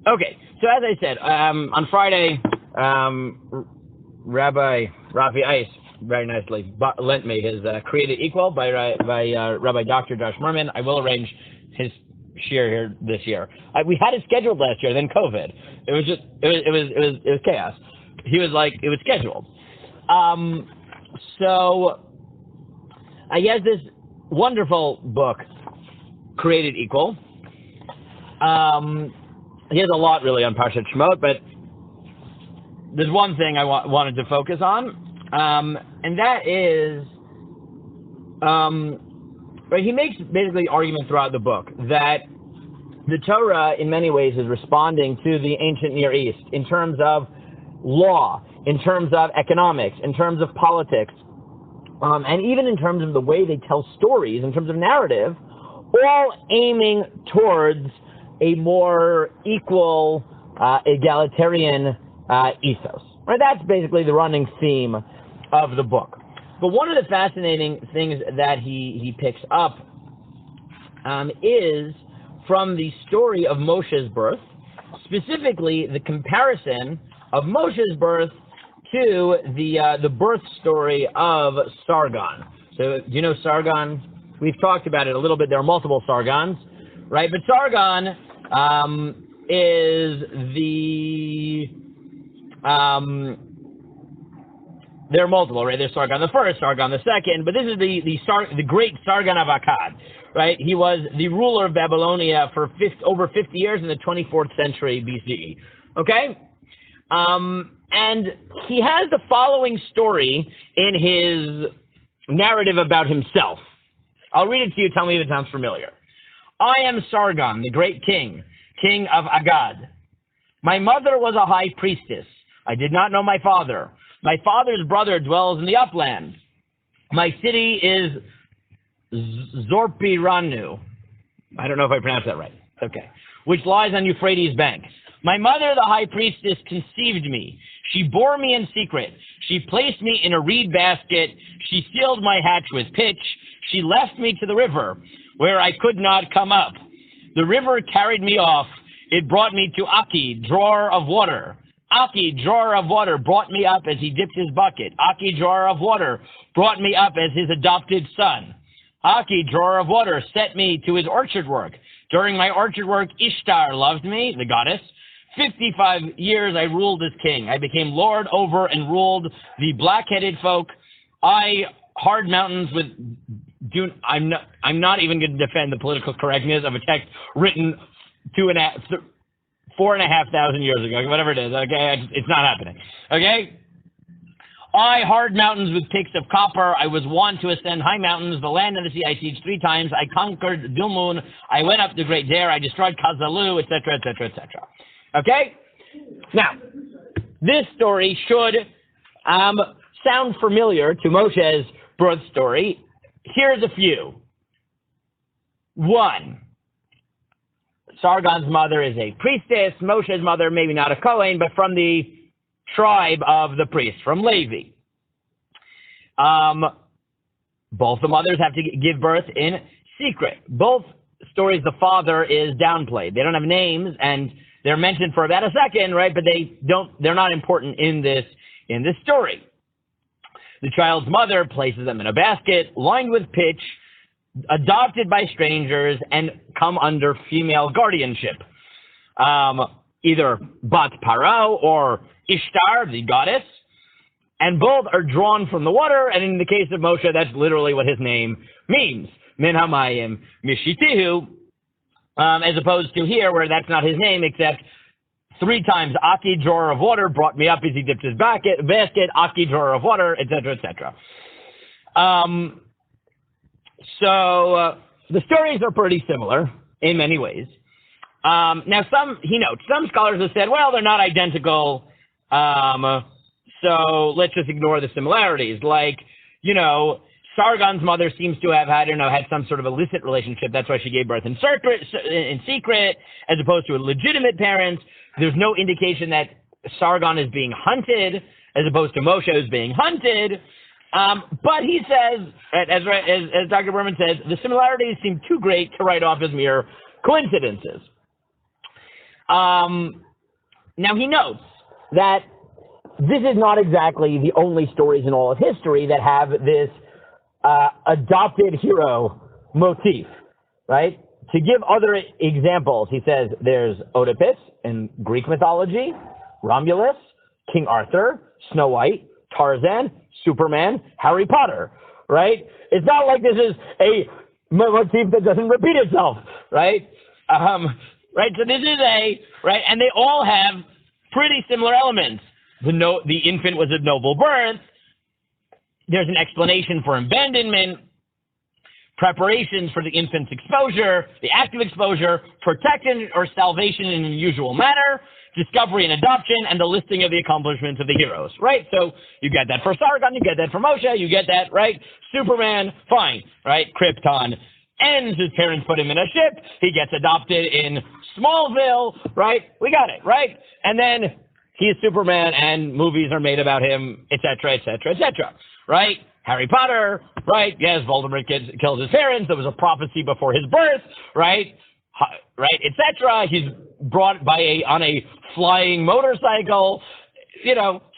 Okay, so as I said, on Friday, Rabbi Rafi Ice very nicely lent me his Created Equal by Rabbi Dr. Josh Merman. I will arrange his shiur here this year. We had it scheduled last year, then COVID. It was chaos. He was like, it was scheduled. So he has this wonderful book, Created Equal. He has a lot really on Parshat Shemot, but there's one thing I wanted to focus on, and that is, right, he makes basically argument throughout the book that the Torah in many ways is responding to the ancient Near East in terms of law, in terms of economics, in terms of politics, and even in terms of the way they tell stories, in terms of narrative, all aiming towards a more equal, egalitarian ethos. Right? That's basically the running theme of the book. But one of the fascinating things that he picks up is from the story of Moshe's birth, specifically the comparison of Moshe's birth to the birth story of Sargon. So, do you know Sargon? We've talked about it a little bit. There are multiple Sargons, right? But Sargon is there are multiple, right? There's Sargon the first, Sargon the second, but this is the great Sargon of Akkad, right? He was the ruler of Babylonia for over 50 years in the 24th century BCE, okay? And he has the following story in his narrative about himself. I'll read it to you. Tell me if it sounds familiar. I am Sargon, the great king of Akkad. My mother was a high priestess. I did not know my father. My father's brother dwells in the upland. My city is Zorpiranu. I don't know if I pronounced that right. Okay. Which lies on Euphrates' banks. My mother, the high priestess, conceived me. She bore me in secret. She placed me in a reed basket. She sealed my hatch with pitch. She left me to the river, where I could not come up. The river carried me off. It brought me to Aki, drawer of water. Aki, drawer of water, brought me up as he dipped his bucket. Aki, drawer of water, brought me up as his adopted son. Aki, drawer of water, set me to his orchard work. During my orchard work, Ishtar loved me, the goddess. 55 years I ruled as king. I became lord over and ruled the black-headed folk. I hard mountains with... I'm not even going to defend the political correctness of a text written 4,500 years ago, whatever it is, okay? It's not happening, okay? I hard mountains with peaks of copper. I was wont to ascend high mountains, the land and the sea I sieged 3 times. I conquered Dulmun. I went up the Great Dare. I destroyed Kazalu, etc., etc., etc. Okay? Now, this story should sound familiar to Moshe's birth story. Here's a few. 1, Sargon's mother is a priestess. Moshe's mother, maybe not a Kohen, but from the tribe of the priests, from Levi. Both the mothers have to give birth in secret. Both stories, the father is downplayed. They don't have names, and they're mentioned for about a second, right? But they're not important in this story. The child's mother places them in a basket lined with pitch, adopted by strangers, and come under female guardianship. Either Bat Paro or Ishtar, the goddess, and both are drawn from the water, and in the case of Moshe, that's literally what his name means. Min Hamayim Mishitihu, as opposed to here, where that's not his name, except 3 times, Aki, drawer of water, brought me up as he dipped his basket, Aki, drawer of water, etc., etc. So the stories are pretty similar in many ways. Now, some scholars have said, well, they're not identical, so let's just ignore the similarities. Like, Sargon's mother seems to have had some sort of illicit relationship. That's why she gave birth in secret, as opposed to a legitimate parent. There's no indication that Sargon is being hunted, as opposed to Moshe who's being hunted. But he says, as Dr. Berman says, the similarities seem too great to write off as mere coincidences. Now he notes that this is not exactly the only stories in all of history that have this adopted hero motif, right? To give other examples, he says there's Oedipus in Greek mythology, Romulus, King Arthur, Snow White, Tarzan, Superman, Harry Potter, right? It's not like this is a motif that doesn't repeat itself, right? Right, so this is right, and they all have pretty similar elements. The infant was of noble birth. There's an explanation for abandonment, preparations for the infant's exposure, the active exposure, protection or salvation in an unusual manner, discovery and adoption, and the listing of the accomplishments of the heroes, right? So you get that for Sargon, you get that for Moshe, you get that, right? Superman, fine, right? Krypton ends, his parents put him in a ship, he gets adopted in Smallville, right? We got it, right? And then he's Superman and movies are made about him, etc., etc., etc., right? Harry Potter, right? Yes, Voldemort kills his parents. There was a prophecy before his birth, right? Right, etc. He's brought on a flying motorcycle,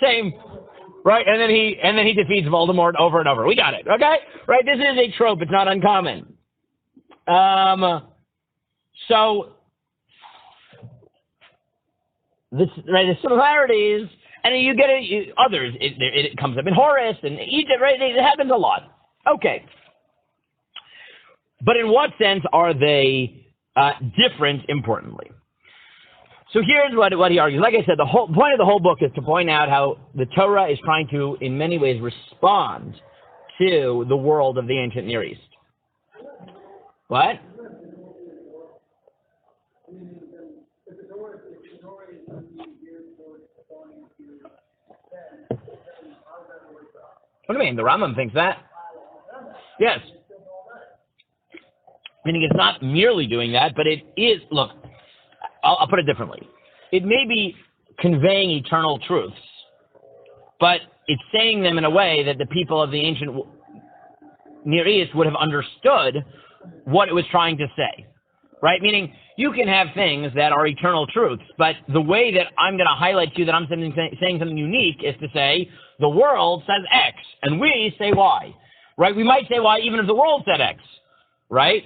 same, right? And then he defeats Voldemort over and over. We got it, okay? Right? This is a trope. It's not uncommon. So the similarities. And you get others. It comes up in Horus and Egypt, right? It happens a lot. Okay. But in what sense are they different, importantly? So here's what he argues. Like I said, the whole point of the whole book is to point out how the Torah is trying to, in many ways, respond to the world of the ancient Near East. What? What do you mean? The Rambam thinks that? Yes. Meaning it's not merely doing that, but it is, look, I'll put it differently. It may be conveying eternal truths, but it's saying them in a way that the people of the ancient Near East would have understood what it was trying to say, right? Meaning you can have things that are eternal truths, but the way that I'm going to highlight to you that I'm saying something unique is to say, the world says X, and we say Y, right? We might say Y even if the world said X, right?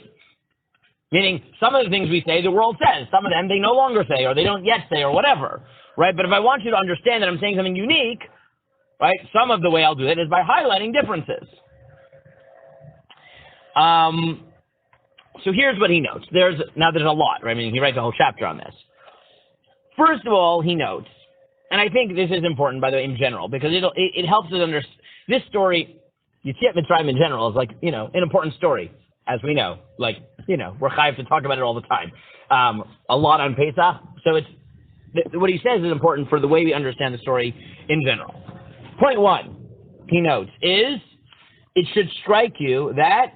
Meaning some of the things we say, the world says. Some of them they no longer say, or they don't yet say, or whatever, right? But if I want you to understand that I'm saying something unique, right, some of the way I'll do it is by highlighting differences. So here's what he notes. There's a lot, right? I mean, he writes a whole chapter on this. First of all, he notes, and I think this is important, by the way, in general, because it helps us understand this story. Yetziat Mitzrayim in general is like, an important story, as we know. Like, we're chayav to talk about it all the time. A lot on Pesach. So what he says is important for the way we understand the story in general. Point one, he notes, is it should strike you that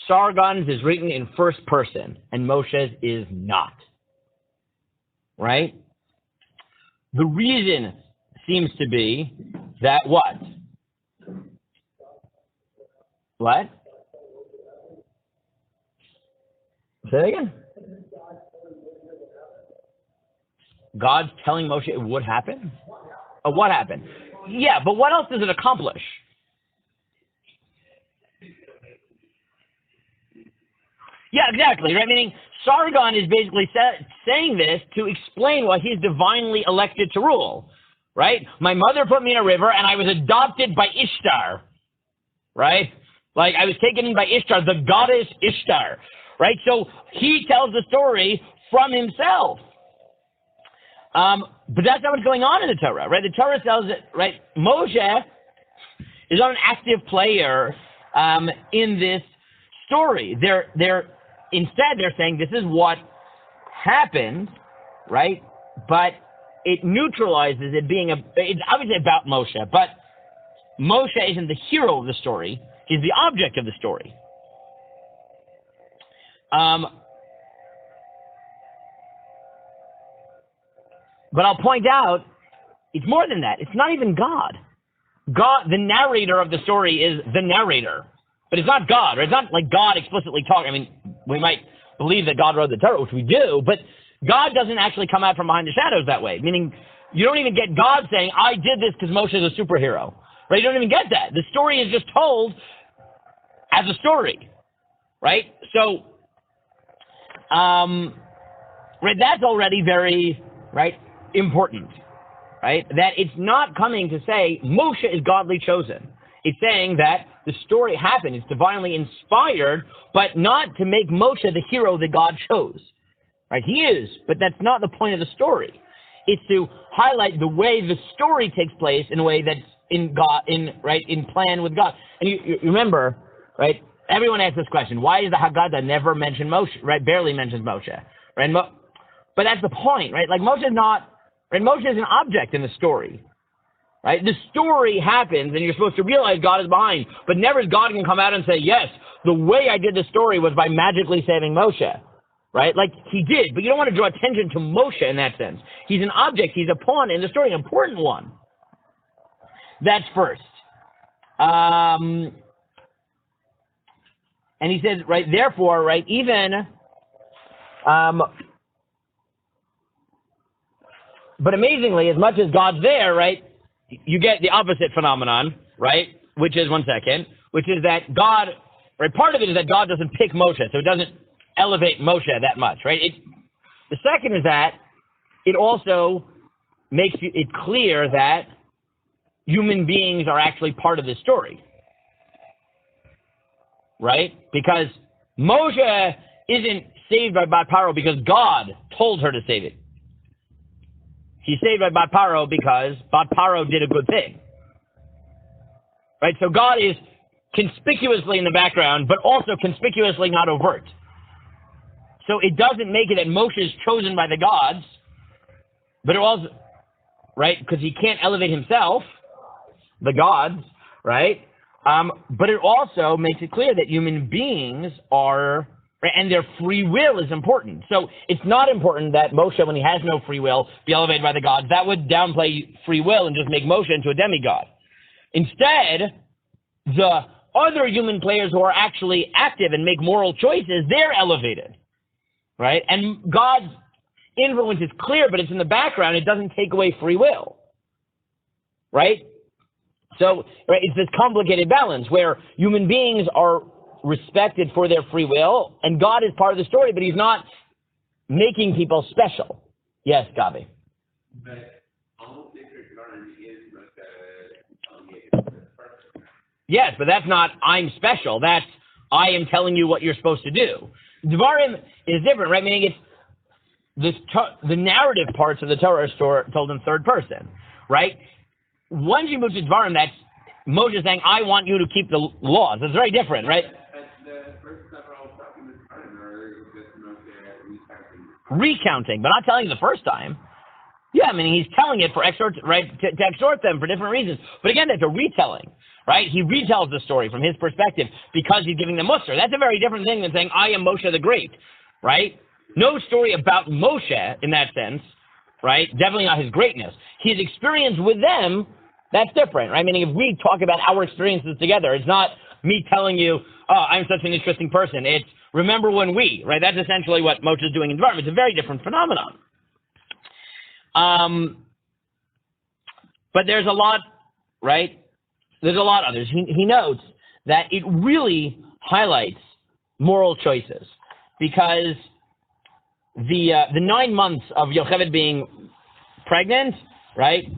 Sargon's is written in first person and Moshe's is not. Right? The reason seems to be that what? What? Say that again? God's telling Moshe it would happen? What happened? Yeah, but what else does it accomplish? Yeah, exactly, right? Meaning Sargon is basically saying this to explain why he's divinely elected to rule, right? My mother put me in a river and I was adopted by Ishtar, right? Like I was taken in by Ishtar, the goddess Ishtar, right? So he tells the story from himself. But that's not what's going on in the Torah, right? The Torah tells it, right? Moshe is not an active player in this story. Instead, they're saying this is what happened, right? But it neutralizes it being it's obviously about Moshe, but Moshe isn't the hero of the story. He's the object of the story. But I'll point out, it's more than that. It's not even God. God, the narrator of the story is the narrator. But it's not God, right? It's not like God explicitly talking. I mean, we might believe that God wrote the Torah, which we do, but God doesn't actually come out from behind the shadows that way, meaning you don't even get God saying, I did this because Moshe is a superhero, right? You don't even get that. The story is just told as a story, right? So, right, that's already very, right, important, right? That it's not coming to say Moshe is godly chosen. It's saying that the story happened, it's divinely inspired, but not to make Moshe the hero that God chose. Right? He is, but that's not the point of the story. It's to highlight the way the story takes place in a way that's in God, in plan with God. And you remember, right? Everyone asks this question: why does the Haggadah never mention Moshe? Right? Barely mentions Moshe. Right? But that's the point, right? Like Moshe is not. Right? Moshe is an object in the story. Right? The story happens, and you're supposed to realize God is behind. But never is God can come out and say, yes, the way I did the story was by magically saving Moshe. Right? Like he did, but you don't want to draw attention to Moshe in that sense. He's an object, he's a pawn in the story, an important one. That's first. And he says, right, therefore, right, even, but amazingly, as much as God's there, right, you get the opposite phenomenon, right, which is, one second, which is that God, right, part of it is that God doesn't pick Moshe, so it doesn't elevate Moshe that much, right? The second is that it also makes it clear that human beings are actually part of this story, right? Because Moshe isn't saved by Bat Paro because God told her to save it. He's saved by Bat Paro because Bat Paro did a good thing, right? So God is conspicuously in the background, but also conspicuously not overt. So it doesn't make it that Moshe is chosen by the gods, but it also, right, because he can't elevate himself, the gods, right? But it also makes it clear that human beings are, right, and their free will is important. So it's not important that Moshe, when he has no free will, be elevated by the gods. That would downplay free will and just make Moshe into a demigod. Instead, the other human players who are actually active and make moral choices, they're elevated. Right? And God's influence is clear, but it's in the background. It doesn't take away free will. Right? So, right, it's this complicated balance where human beings are respected for their free will, and God is part of the story, but he's not making people special. Yes, Gabi? But almost ignorant is yes, but that's not I'm special. That's I am telling you what you're supposed to do. Dvarim is different, right? Meaning it's the narrative parts of the Torah are told in third person, right? Once you move to Dvarim, that's Moshe saying, I want you to keep the laws. It's very different, right? The first several documents are just recounting, but not telling you the first time. Yeah, I mean, he's telling it for right, to exhort them for different reasons. But again, that's a retelling. Right? He retells the story from his perspective because he's giving them Musar. That's a very different thing than saying, I am Moshe the Great, right? No story about Moshe in that sense, right? Definitely not his greatness. His experience with them, that's different, right? Meaning if we talk about our experiences together, it's not me telling you, oh, I'm such an interesting person. It's remember when we, right? That's essentially what Moshe is doing in Dvarim. It's a very different phenomenon. But there's a lot, right? There's a lot of others. He notes that it really highlights moral choices because the 9 months of Yocheved being pregnant, right,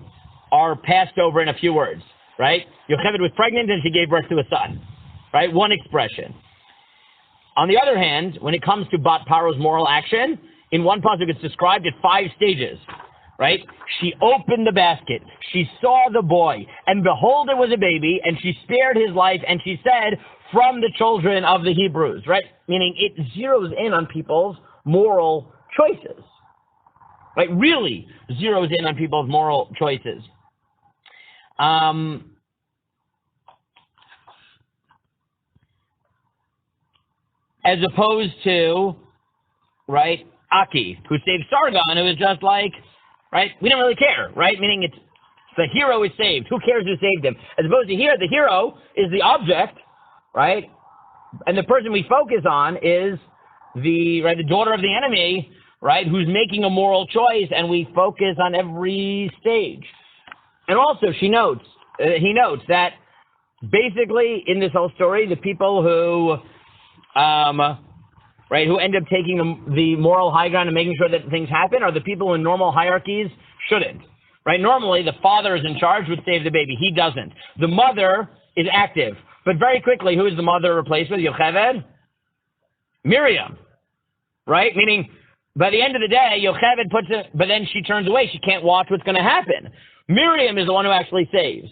are passed over in a few words, right? Yocheved was pregnant and she gave birth to a son, right? One expression. On the other hand, when it comes to Bat Paro's moral action, in one pasuk it's described at 5 stages. Right? She opened the basket. She saw the boy, and behold, it was a baby, and she spared his life, and she said, from the children of the Hebrews. Right? Meaning it zeroes in on people's moral choices. Right? Really zeroes in on people's moral choices. As opposed to, right, Aki, who saved Sargon, who was just like, right? We don't really care, right? Meaning it's the hero is saved. Who cares who saved him? As opposed to here, the hero is the object, right? And the person we focus on is the daughter of the enemy right, who's making a moral choice, and we focus on every stage. And also, he notes that basically in this whole story, the people who, who end up taking the moral high ground and making sure that things happen are the people in normal hierarchies shouldn't. Right? Normally, the father is in charge, would save the baby. He doesn't. The mother is active. But very quickly, who is the mother replaced with? Yocheved? Miriam. Right? Meaning, by the end of the day, Yocheved puts it, but then she turns away. She can't watch what's going to happen. Miriam is the one who actually saves.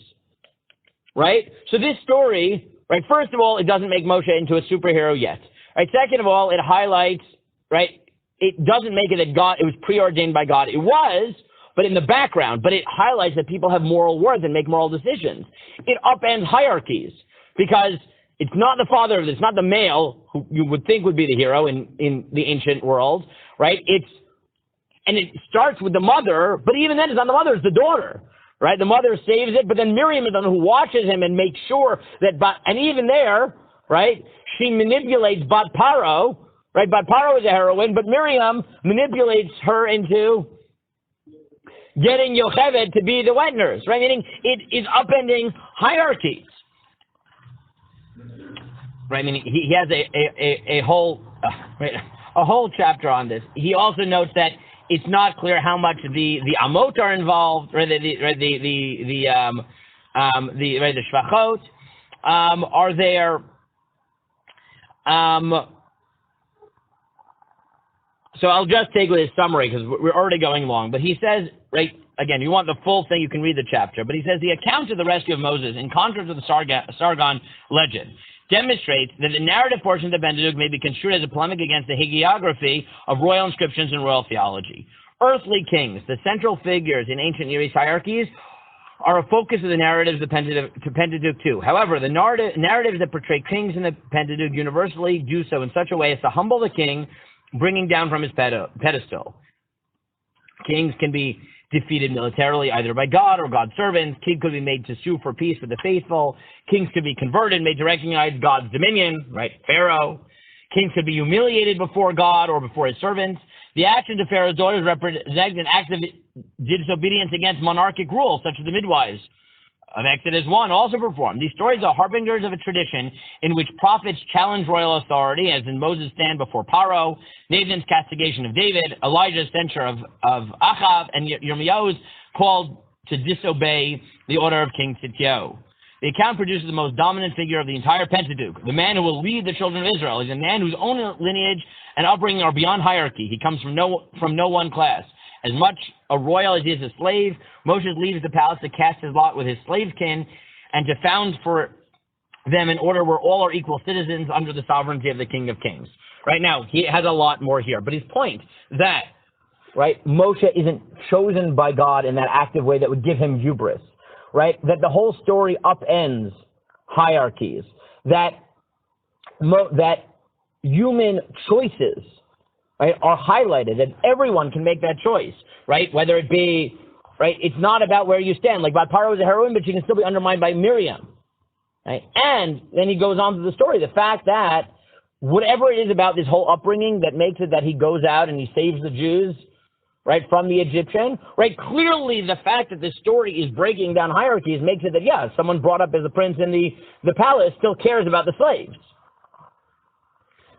Right? So this story, right, first of all, it doesn't make Moshe into a superhero yet. Right? Second of all, it highlights, right, it doesn't make it that God, it was preordained by God. It was, but in the background, but it highlights that people have moral worth and make moral decisions. It upends hierarchies because it's not the father, it's not the male who you would think would be the hero in the ancient world, right? And it starts with the mother, but even then it's not the mother, it's the daughter, right? The mother saves it, but then Miriam is the one who watches him and makes sure that, and even there, right, she manipulates Bat Paro, right? Bat Paro is a heroine, but Miriam manipulates her into getting Yocheved to be the wet nurse, right? Meaning it is upending hierarchies. Right? I mean, he has a whole chapter on this. He also notes that it's not clear how much the amot are involved, right? The shvachot are there. So I'll just take with his summary because we're already going long. But he says, right, again, you want the full thing, you can read the chapter. But he says the account of the rescue of Moses, in contrast to the Sargon legend, demonstrates that the narrative portion of the Pentateuch may be construed as a polemic against the hagiography of royal inscriptions and royal theology. Earthly kings, the central figures in ancient Near East hierarchies, are a focus of the narratives of the Pentateuch too. However, the narratives that portray kings in the Pentateuch universally do so in such a way as to humble the king, bringing down from his pedestal. Kings can be defeated militarily either by God or God's servants. Kings could be made to sue for peace with the faithful. Kings could be converted, made to recognize God's dominion, right? Pharaoh. Kings could be humiliated before God or before his servants. The actions of Pharaoh's daughters represent an act of disobedience against monarchic rule, such as the midwives of Exodus 1 also performed. These stories are harbingers of a tradition in which prophets challenge royal authority, as in Moses' stand before Paro, Nathan's castigation of David, Elijah's censure of Achav, and Yirmiyahu's call to disobey the order of King Tzidkiyahu. The account produces the most dominant figure of the entire Pentateuch, the man who will lead the children of Israel. He's a man whose own lineage and upbringing are beyond hierarchy. He comes from no one class. As much a royal as he is a slave, Moses leaves the palace to cast his lot with his slave kin and to found for them an order where all are equal citizens under the sovereignty of the King of Kings. Right now, he has a lot more here. But his point that, right, Moshe isn't chosen by God in that active way that would give him hubris, right? That the whole story upends hierarchies, that human choices, right, are highlighted, that everyone can make that choice, right? Whether it be, right, it's not about where you stand. Like Bat Paro is a heroine, but she can still be undermined by Miriam, right? And then he goes on to the story, the fact that whatever it is about this whole upbringing that makes it that he goes out and he saves the Jews, right, from the Egyptian, right? Clearly the fact that this story is breaking down hierarchies makes it that, yeah, someone brought up as a prince in the palace still cares about the slaves.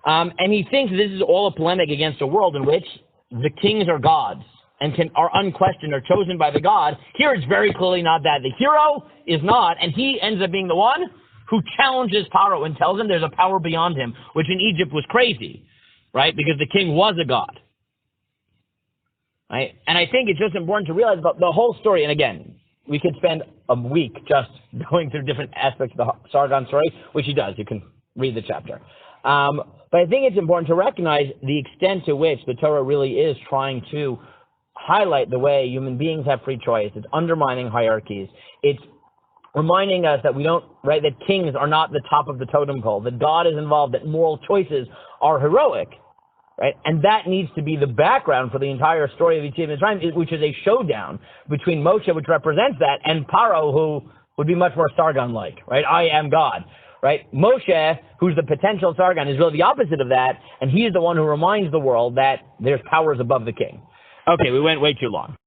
And he thinks this is all a polemic against a world in which the kings are gods and are unquestioned or chosen by the god. Here it's very clearly not that. The hero is not, and he ends up being the one who challenges Paro and tells him there's a power beyond him, which in Egypt was crazy, right? Because the king was a god. Right? And I think it's just important to realize about the whole story. And again, we could spend a week just going through different aspects of the Sargon story, which he does. You can read the chapter. But I think it's important to recognize the extent to which the Torah really is trying to highlight the way human beings have free choice. It's undermining hierarchies. It's reminding us that that kings are not the top of the totem pole, that God is involved, that moral choices are heroic. Right? And that needs to be the background for the entire story of Yetziat Mitzrayim, which is a showdown between Moshe, which represents that, and Paro, who would be much more Sargon-like, right? I am God, right? Moshe, who's the potential Sargon, is really the opposite of that, and he is the one who reminds the world that there's powers above the king. Okay, we went way too long.